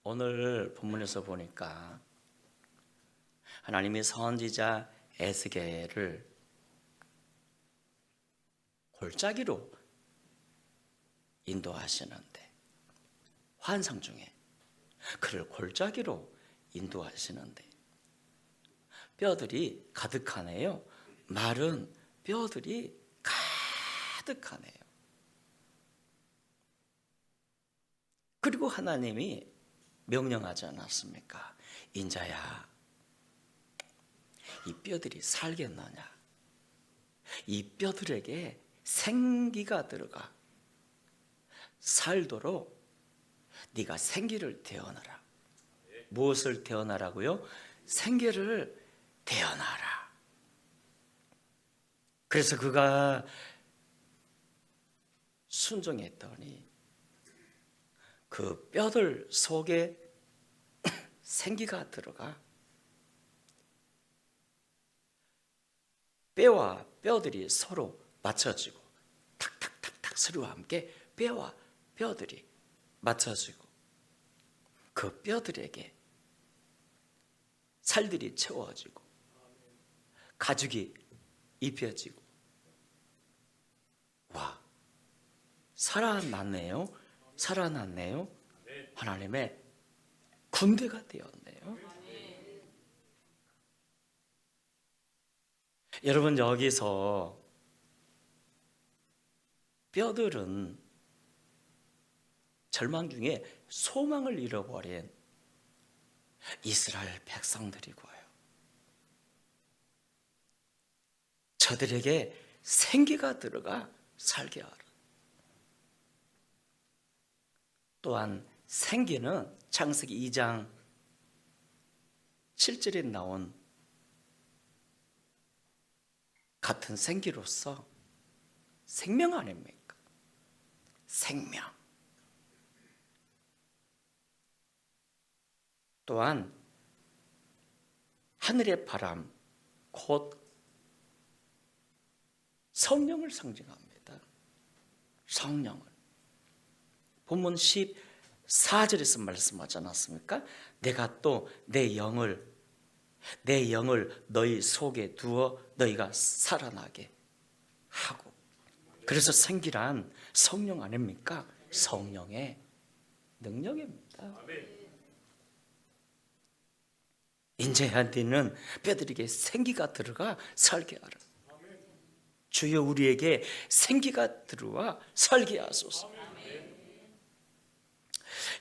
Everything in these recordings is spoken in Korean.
오늘 본문에서 보니까 하나님이 선지자 에스겔을 골짜기로 인도하시는데, 환상 중에 그를 골짜기로 인도하시는데 뼈들이 가득하네요. 마른 뼈들이 가득하네요. 그리고 하나님이 명령하지 않았습니까? 인자야, 이 뼈들이 살겠느냐? 이 뼈들에게 생기가 들어가 살도록 네가 생기를 태어나라. 무엇을 태어나라고요? 생기를 태어나라. 그래서 그가 순종했더니 그 뼈들 속에 생기가 들어가 뼈와 뼈들이 서로 맞춰지고 탁탁탁탁 소리와 함께 뼈와 뼈들이 맞춰지고 그 뼈들에게 살들이 채워지고 가죽이 입혀지고, 와, 살아났네요. 살아났네요. 하나님의 군대가 되었네요. 여러분, 여기서 뼈들은 절망 중에 소망을 잃어버린 이스라엘 백성들이고요. 저들에게 생기가 들어가 살게 하라. 또한 생기는 창세기 2장 7절에 나온 같은 생기로서 생명 아닙니까? 생명. 또한 하늘의 바람, 곧 성령을 상징합니다. 성령을. 본문 14절에서 말씀하지 않았습니까? 내가 또 내 영을 너희 속에 두어 너희가 살아나게 하고. 그래서 생기란 성령 아닙니까? 성령의 능력입니다. 인자한테는 뼈들에게 생기가 들어가 살게 하라. 주여 우리에게 생기가 들어와 살게 하소서.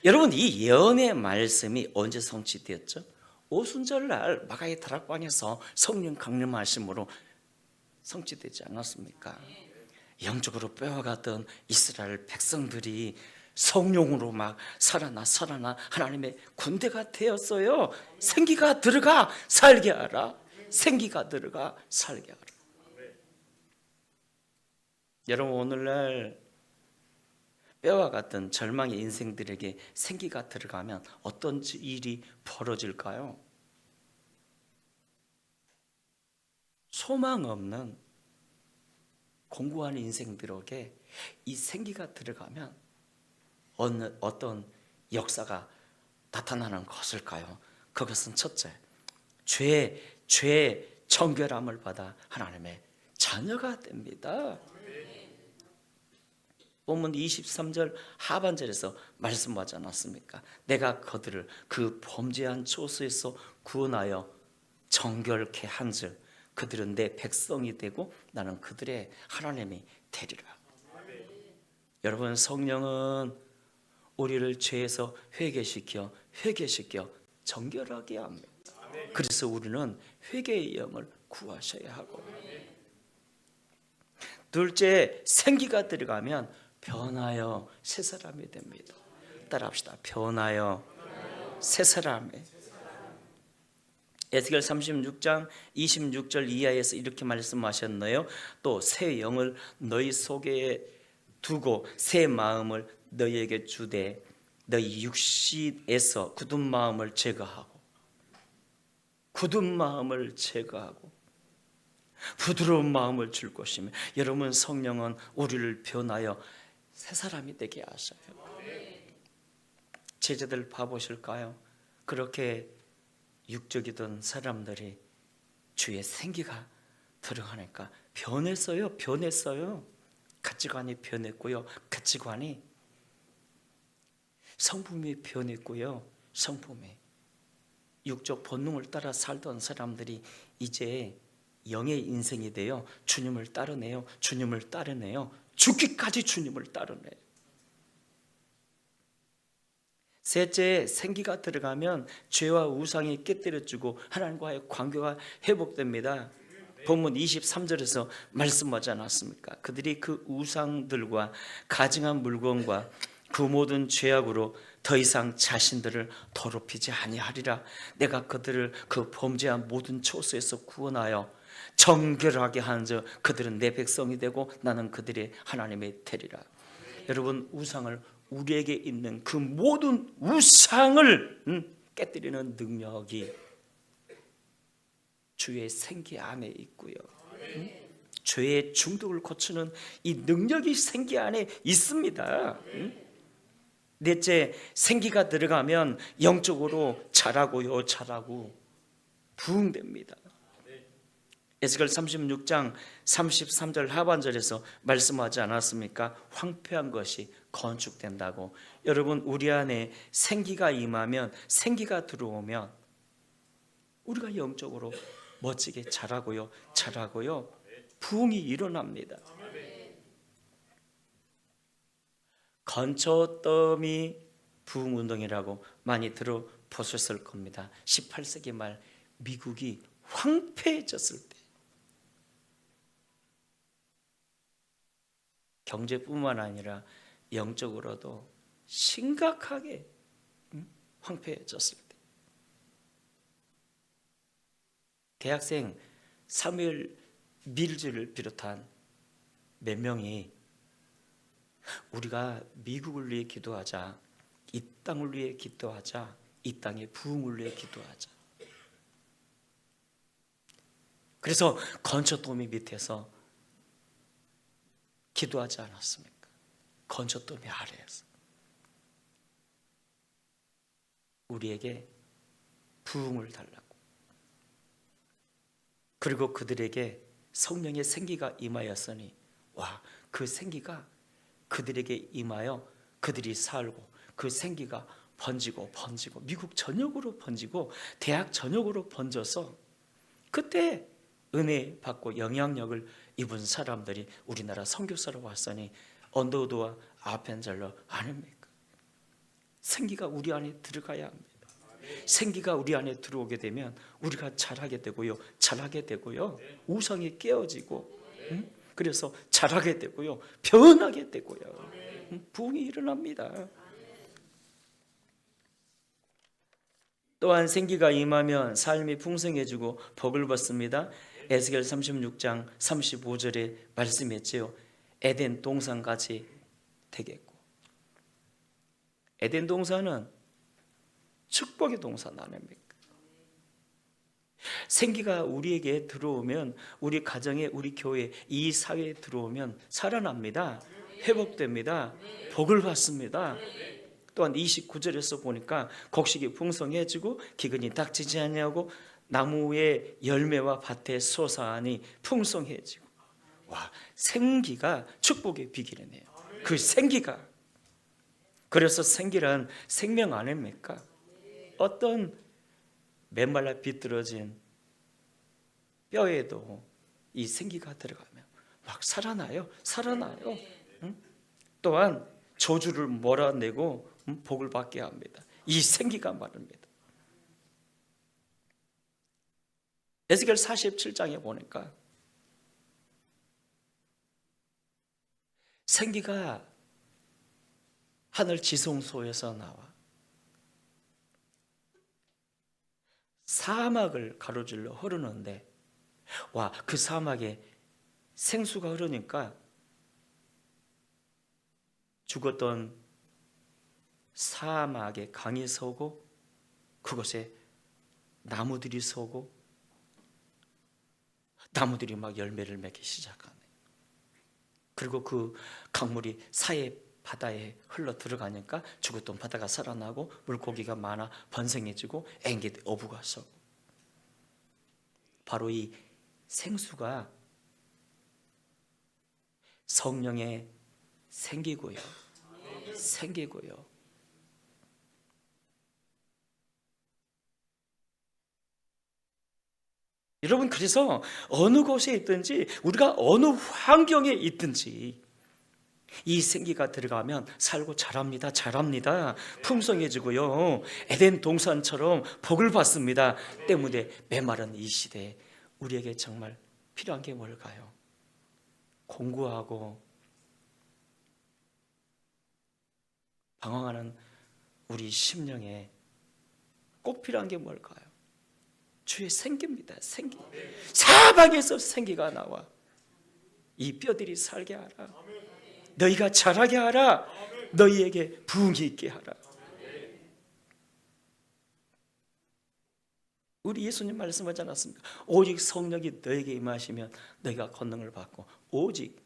여러분, 이 예언의 말씀이 언제 성취되었죠? 오순절날 마가의 다락방에서 성령 강림하심으로 성취되지 않았습니까? 영적으로 뼈와 같은 이스라엘 백성들이 성령으로 막 살아나 하나님의 군대가 되었어요. 생기가 들어가 살게 하라. 생기가 들어가 살게 하라. 여러분, 오늘날 뼈와 같은 절망의 인생들에게 생기가 들어가면 어떤 일이 벌어질까요? 소망 없는 공고한 인생들에게 이 생기가 들어가면 어떤 역사가 나타나는 것일까요? 그것은 첫째, 죄의 정결함을 받아 하나님의 자녀가 됩니다. 본문 23절 하반절에서 말씀하지 않았습니까? 내가 그들을 그 범죄한 초소에서 구원하여 정결케 한즉 그들은 내 백성이 되고 나는 그들의 하나님이 되리라. 여러분, 성령은 우리를 죄에서 회개시켜 정결하게 합니다. 그래서 우리는 회개의 영을 구하셔야 하고, 둘째, 생기가 들어가면 변하여 새 사람이 됩니다. 따라합시다. 변하여 새 사람이. 에스겔 36장 26절 이하에서 이렇게 말씀하셨네요. 또 새 영을 너희 속에 두고 새 마음을 너희에게 주되 너희 육신에서 굳은 마음을 제거하고 부드러운 마음을 줄 것이며. 여러분, 성령은 우리를 변하여 새 사람이 되게 하셔요. 제자들 봐보실까요? 그렇게 육적이던 사람들이 주의 생기가 들어가니까 변했어요. 변했어요. 가치관이 변했고요. 가치관이 성품이 변했고요. 성품이 육적 본능을 따라 살던 사람들이 이제 영의 인생이 되어 주님을 따르네요. 주님을 따르네요. 죽기까지 주님을 따르네요. 셋째, 생기가 들어가면 죄와 우상이 깨뜨려지고 하나님과의 관계가 회복됩니다. 본문 23절에서 말씀하지 않았습니까? 그들이 그 우상들과 가증한 물건과 그 모든 죄악으로 더 이상 자신들을 더럽히지 아니하리라. 내가 그들을 그 범죄한 모든 초소에서 구원하여 정결하게 하는즉 그들은 내 백성이 되고 나는 그들의 하나님이 되리라. 여러분, 우상을, 우리에게 있는 그 모든 우상을 깨뜨리는 능력이 주의 생기 안에 있고요. 죄의 중독을 고치는 이 능력이 생기 안에 있습니다. 넷째, 생기가 들어가면 영적으로 자라고요. 자라고 부흥됩니다. 에스겔 36장 33절 하반절에서 말씀하지 않았습니까? 황폐한 것이 건축된다고. 여러분, 우리 안에 생기가 임하면, 생기가 들어오면 우리가 영적으로 멋지게 자라고요. 자라고요. 부흥이 일어납니다. 건초더미 부흥운동이라고 많이 들어보셨을 겁니다. 18세기 말 미국이 황폐해졌을 때 경제뿐만 아니라 영적으로도 심각하게 황폐해졌을 때 대학생 사무엘 밀즈를 비롯한 몇 명이 우리가 미국을 위해 기도하자, 이 땅을 위해 기도하자, 이 땅의 부흥을 위해 기도하자. 그래서 건초더미 밑에서 기도하지 않았습니까? 건초더미 아래에서 우리에게 부흥을 달라고. 그리고 그들에게 성령의 생기가 임하였으니 와, 그 생기가 그들에게 임하여 그들이 살고 그 생기가 번지고 미국 전역으로 번지고 대학 전역으로 번져서 그때 은혜 받고 영향력을 입은 사람들이 우리나라 선교사로 왔으니 언더우드와 아펜젤러 아닙니까? 생기가 우리 안에 들어가야 합니다. 생기가 우리 안에 들어오게 되면 우리가 잘하게 되고요. 잘하게 되고요. 우상이 깨어지고 그래서 잘하게 되고요. 변하게 되고요. 부흥이 일어납니다. 또한 생기가 임하면 삶이 풍성해지고 복을 받습니다. 에스겔 36장 35절에 말씀했지요. 에덴 동산같이 되겠고. 에덴 동산은 축복의 동산 아닙니까? 생기가 우리에게 들어오면 우리 가정에, 우리 교회, 이 사회에 들어오면 살아납니다. 회복됩니다. 복을 받습니다. 또한 29절에서 보니까 곡식이 풍성해지고 기근이 닥치지 아니하고 나무의 열매와 밭의 소산이 풍성해지고. 와, 생기가 축복의 비결이네요. 그 생기가. 그래서 생기란 생명 아닙니까? 어떤 맨말라 비뚤어진 뼈에도 이 생기가 들어가면 막 살아나요. 또한 저주를 몰아내고 복을 받게 합니다. 이 생기가 말입니다. 에스겔 47장에 보니까 생기가 하늘 지성소에서 나와 사막을 가로질러 흐르는데, 와, 그 사막에 생수가 흐르니까 죽었던 사막에 강이 서고 그곳에 나무들이 서고 나무들이 막 열매를 맺기 시작하네. 그리고 그 강물이 사해 바다에 흘러 들어가니까 죽었던 바다가 살아나고 물고기가 많아 번성해지고 앵기 어부가 서고, 바로 이 생수가 성령의 생기고요. 여러분, 그래서 어느 곳에 있든지, 우리가 어느 환경에 있든지 이 생기가 들어가면 살고 자랍니다. 풍성해지고요. 에덴 동산처럼 복을 받습니다. 때문에 메마른 이 시대에 우리에게 정말 필요한 게 뭘까요? 공고하고 방황하는 우리 심령에 꼭 필요한 게 뭘까요? 주의 생기입니다. 생기. 사방에서 생기가 나와 이 뼈들이 살게 하라. 너희가 자라게 하라. 너희에게 부흥이 있게 하라. 우리 예수님 말씀하지 않았습니까? 오직 성령이 너에게 임하시면 너희가 권능을 받고, 오직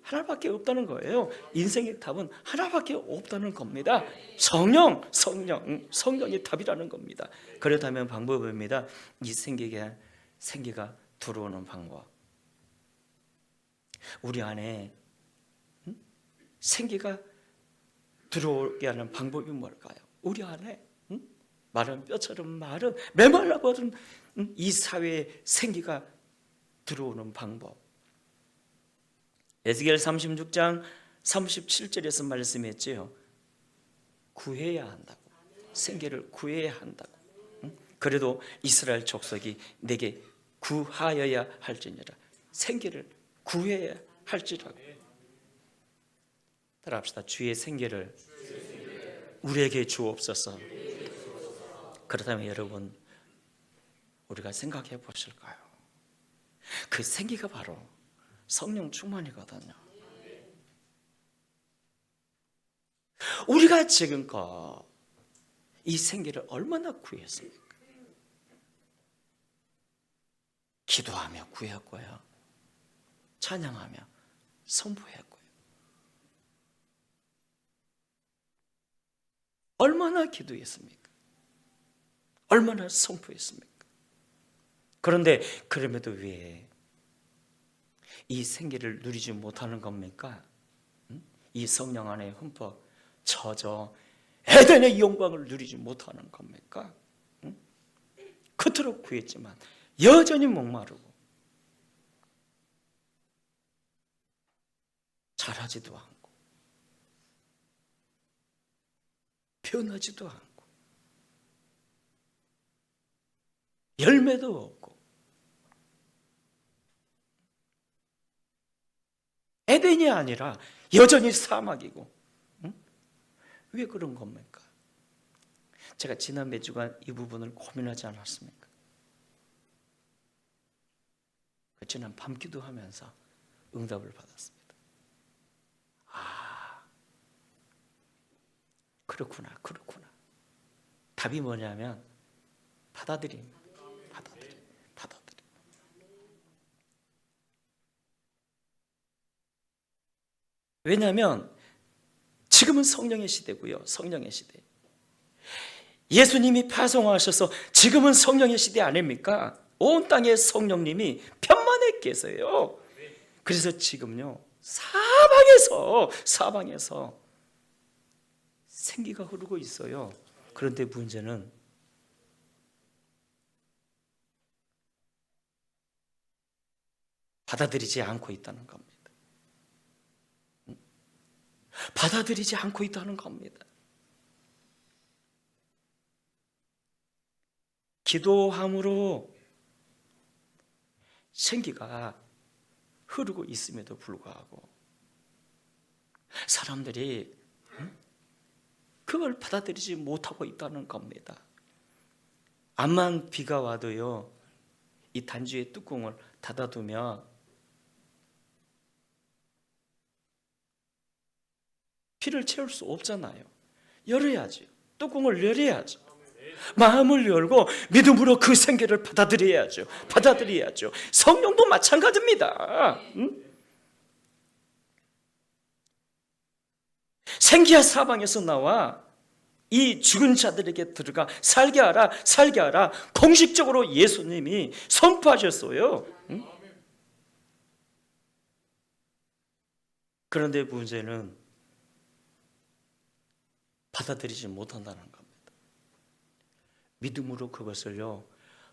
하나밖에 없다는 거예요. 인생의 답은 하나밖에 없다는 겁니다. 성령이 답이라는 겁니다. 그렇다면 방법입니다. 이 생기가 들어오는 방법. 우리 안에 생기가 들어오게 하는 방법이 뭘까요? 우리 안에 마른 뼈처럼 마른 메말라버린 이 사회에 생기가 들어오는 방법. 에스겔 36장 37절에서 말씀했지요. 구해야 한다고. 생기를 구해야 한다고. 그래도 이스라엘 족속이 내게 구하여야 할지니라. 생기를 구해야 할지라고. 따라합시다. 주의 생기를 우리에게 주옵소서. 그렇다면 여러분, 우리가 생각해 보실까요? 그 생기가 바로 성령 충만이거든요. 우리가 지금껏 이 생기를 얼마나 구했습니까? 기도하며 구했고요, 찬양하며 선포했고요. 얼마나 기도했습니까? 얼마나 선포했습니까? 그런데 그럼에도 왜 이 생기를 누리지 못하는 겁니까? 이 성령 안에 흠뻑 젖어 에덴의 영광을 누리지 못하는 겁니까? 그토록 구했지만 여전히 목마르고 자라지도 않고 변하지도 않고 열매도 없고 에덴이 아니라 여전히 사막이고, 왜 그런 겁니까? 제가 지난 몇 주간 이 부분을 고민하지 않았습니까? 지난 밤 기도하면서 응답을 받았습니다. 아, 그렇구나. 답이 뭐냐면 받아들입니다. 왜냐하면 지금은 성령의 시대고요. 성령의 시대. 예수님이 파송하셔서 지금은 성령의 시대 아닙니까? 온 땅에 성령님이 편만에 계세요. 그래서 지금요, 사방에서 생기가 흐르고 있어요. 그런데 문제는 받아들이지 않고 있다는 겁니다. 받아들이지 않고 있다는 겁니다. 기도함으로 생기가 흐르고 있음에도 불구하고 사람들이 그걸 받아들이지 못하고 있다는 겁니다. 암만 비가 와도요, 이 단지의 뚜껑을 닫아두면 비를 채울 수 없잖아요. 열어야죠. 뚜껑을 열어야죠. 마음을 열고 믿음으로 그 생기를 받아들여야죠. 성령도 마찬가지입니다. 생기야 사방에서 나와 이 죽은 자들에게 들어가 살게 하라, 살게 하라. 공식적으로 예수님이 선포하셨어요. 응? 그런데 문제는 받아들이지 못한다는 겁니다. 믿음으로 그것을요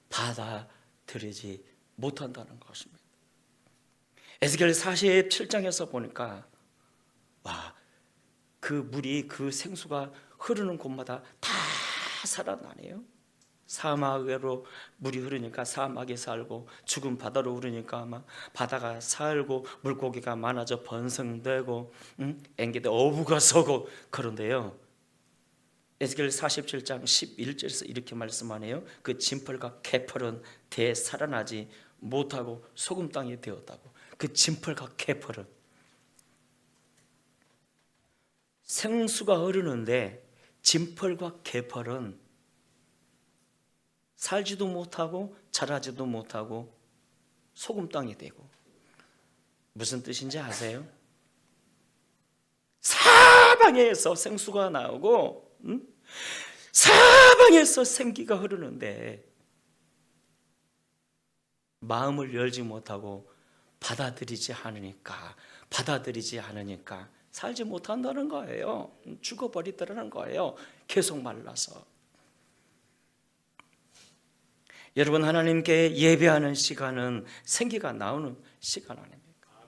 받아들이지 못한다는 것입니다. 에스겔 47장에서 보니까 그 물이, 그 생수가 흐르는 곳마다 다 살아나네요. 사막으로 물이 흐르니까 사막에 살고, 죽은 바다로 흐르니까 아마 바다가 살고, 물고기가 많아져 번성되고, 앵기들 어부가 서고. 그런데요 에스겔 47장 11절에서 이렇게 말씀하네요. 그 진펄과 개펄은 되살아나지 못하고 소금 땅이 되었다고. 그 진펄과 개펄은 생수가 흐르는데 진펄과 개펄은 살지도 못하고 자라지도 못하고 소금 땅이 되고. 무슨 뜻인지 아세요? 사방에서 생수가 나오고 사방에서 생기가 흐르는데 마음을 열지 못하고 받아들이지 않으니까 살지 못한다는 거예요. 죽어버리더라는 거예요. 계속 말라서. 여러분, 하나님께 예배하는 시간은 생기가 나오는 시간 아닙니까?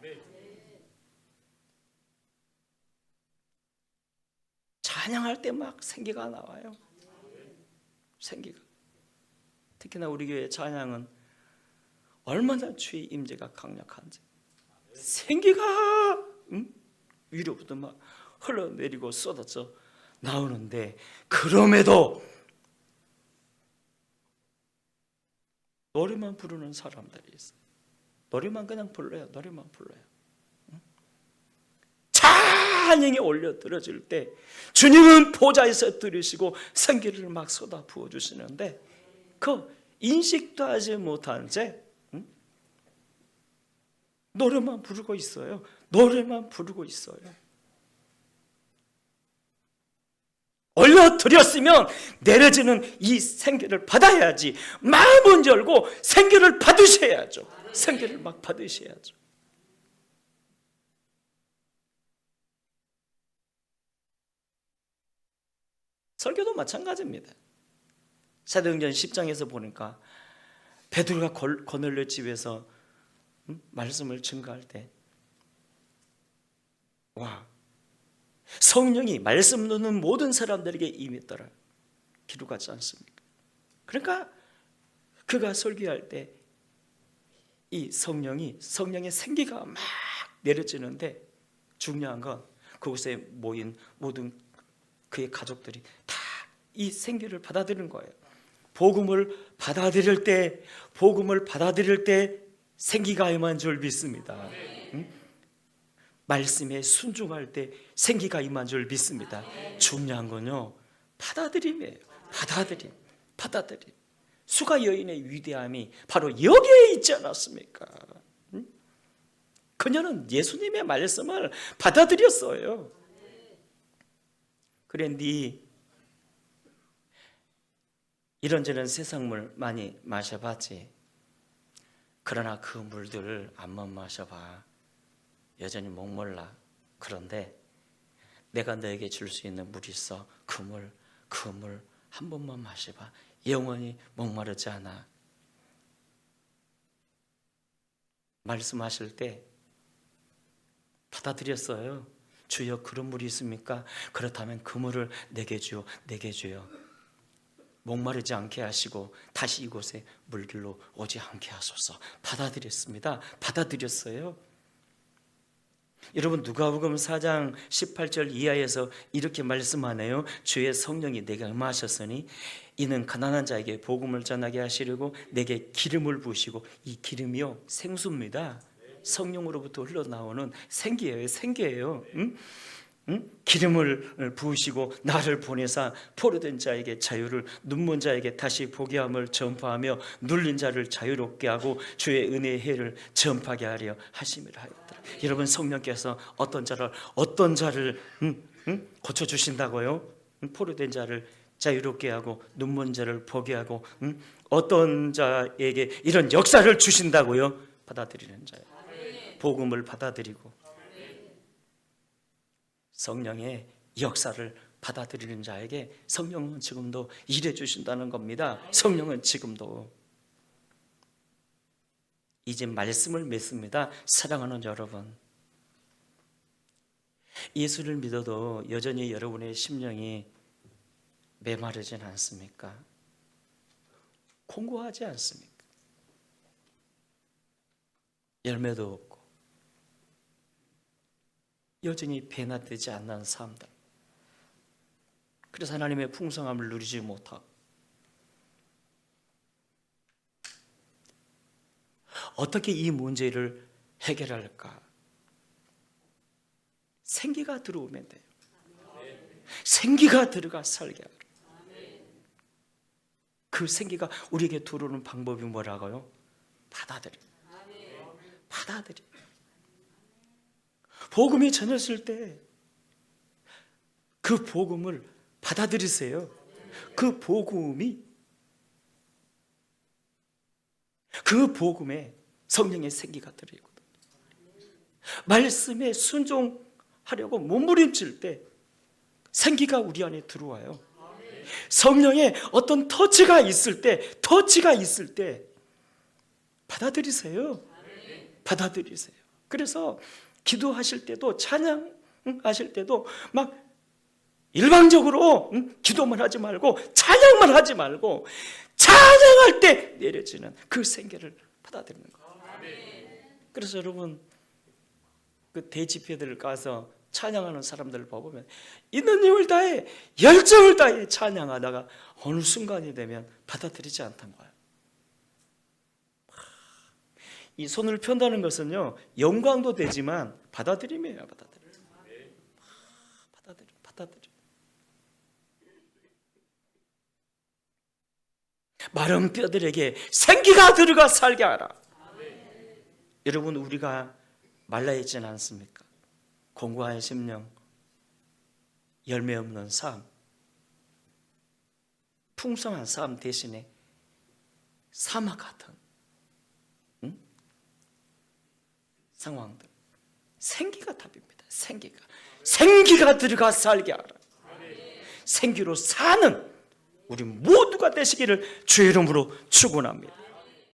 찬양할 때 막 생기가 나와요. 생기가. 특히나 우리 교회 찬양은 얼마나 주의 임재가 강력한지. 생기가 위로부터 막 흘러내리고 쏟아져 나오는데, 그럼에도 노래만 부르는 사람들이 있어요. 노래만 그냥 불러요. 노래만 불러요. 찬양이 올려 들어질 때 주님은 보좌에서 들으시고 생기를 막 쏟아 부어주시는데, 그 인식도 하지 못한 채 노래만 부르고 있어요. 노래만 부르고 있어요. 올려드렸으면 내려지는 이 생기를 받아야지. 마음은 열고 생기를 받으셔야죠. 생기를 막 받으셔야죠. 설교도 마찬가지입니다. 사도행전 10장에서 보니까 베드로가 고넬료 집에서 말씀을 증거할 때 성령이 말씀 듣는 모든 사람들에게 임했더라 기록하지 않습니까? 그러니까 그가 설교할 때 이 성령의 생기가 막 내려지는데, 중요한 건 그곳에 모인 모든 그의 가족들이 다 이 생기를 받아들이는 거예요. 복음을 받아들일 때 생기가 임한 줄 믿습니다. 말씀에 순종할 때 생기가 임한 줄 믿습니다. 중요한 건요 받아들임이에요. 받아들임. 수가 여인의 위대함이 바로 여기에 있지 않았습니까? 그녀는 예수님의 말씀을 받아들였어요. 그래, 네 이런저런 세상물 많이 마셔봤지. 그러나 그 물들을 안만 마셔봐. 여전히 목말라. 그런데 내가 너에게 줄 수 있는 물이 있어. 그 물 한 번만 마셔봐. 영원히 목마르지 않아. 말씀하실 때 받아들였어요. 주여, 그런 물이 있습니까? 그렇다면 그 물을 내게 주요. 목마르지 않게 하시고 다시 이곳에 물길로 오지 않게 하소서. 받아들였어요. 여러분, 누가복음 4장 18절 이하에서 이렇게 말씀하네요. 주의 성령이 내게 임하셨으니 이는 가난한 자에게 복음을 전하게 하시려고 내게 기름을 부으시고, 이 기름이요 생수입니다. 성령으로부터 흘러나오는 생기예요. 기름을 부으시고 나를 보내사 포로된 자에게 자유를, 눈먼 자에게 다시 보게 함을 전파하며 눌린 자를 자유롭게 하고 주의 은혜의 해를 전파하게 하려 하심이라 하였더라. 여러분, 성령께서 어떤 자를 고쳐주신다고요. 포로된 자를 자유롭게 하고 눈먼 자를 보게 하고 어떤 자에게 이런 역사를 주신다고요. 받아들이는 자예요. 복음을 받아들이고 성령의 역사를 받아들이는 자에게 성령은 지금도 일해 주신다는 겁니다. 성령은 지금도. 이제 말씀을 맺습니다. 사랑하는 여러분, 예수를 믿어도 여전히 여러분의 심령이 메마르진 않습니까? 공고하지 않습니까? 열매도 없고 여전히 변화되지 않는 삶들, 그래서 하나님의 풍성함을 누리지 못하고 어떻게 이 문제를 해결할까? 생기가 들어오면 돼요. 생기가 들어가 살게 하라. 그 생기가 우리에게 들어오는 방법이 뭐라고요? 받아들여. 받아들여. 복음이 전했을 때 그 복음을 받아들이세요. 그 복음에 성령의 생기가 들어있거든요. 말씀에 순종하려고 몸부림칠 때 생기가 우리 안에 들어와요. 성령의 어떤 터치가 있을 때 받아들이세요. 받아들이세요. 그래서 기도하실 때도 찬양하실 때도 막 일방적으로 기도만 하지 말고 찬양만 하지 말고 찬양할 때 내려지는 그 생기를 받아들이는 거예요. 그래서 여러분 그 대집회들 가서 찬양하는 사람들을 보면 있는 힘을 다해 열정을 다해 찬양하다가 어느 순간이 되면 받아들이지 않던 거예요. 이 손을 편다는 것은요 영광도 되지만 받아들임이에요. 받아들여. 마른 뼈들에게 생기가 들어가 살게 하라. 여러분 우리가 말라있지는 않습니까? 공고한 심령, 열매 없는 삶, 풍성한 삶 대신에 사막 같은 상황들, 생기가 답입니다. 생기가 들어가 살게 하라. 생기로 사는 우리 모두가 되시기를 주의 이름으로 축원합니다.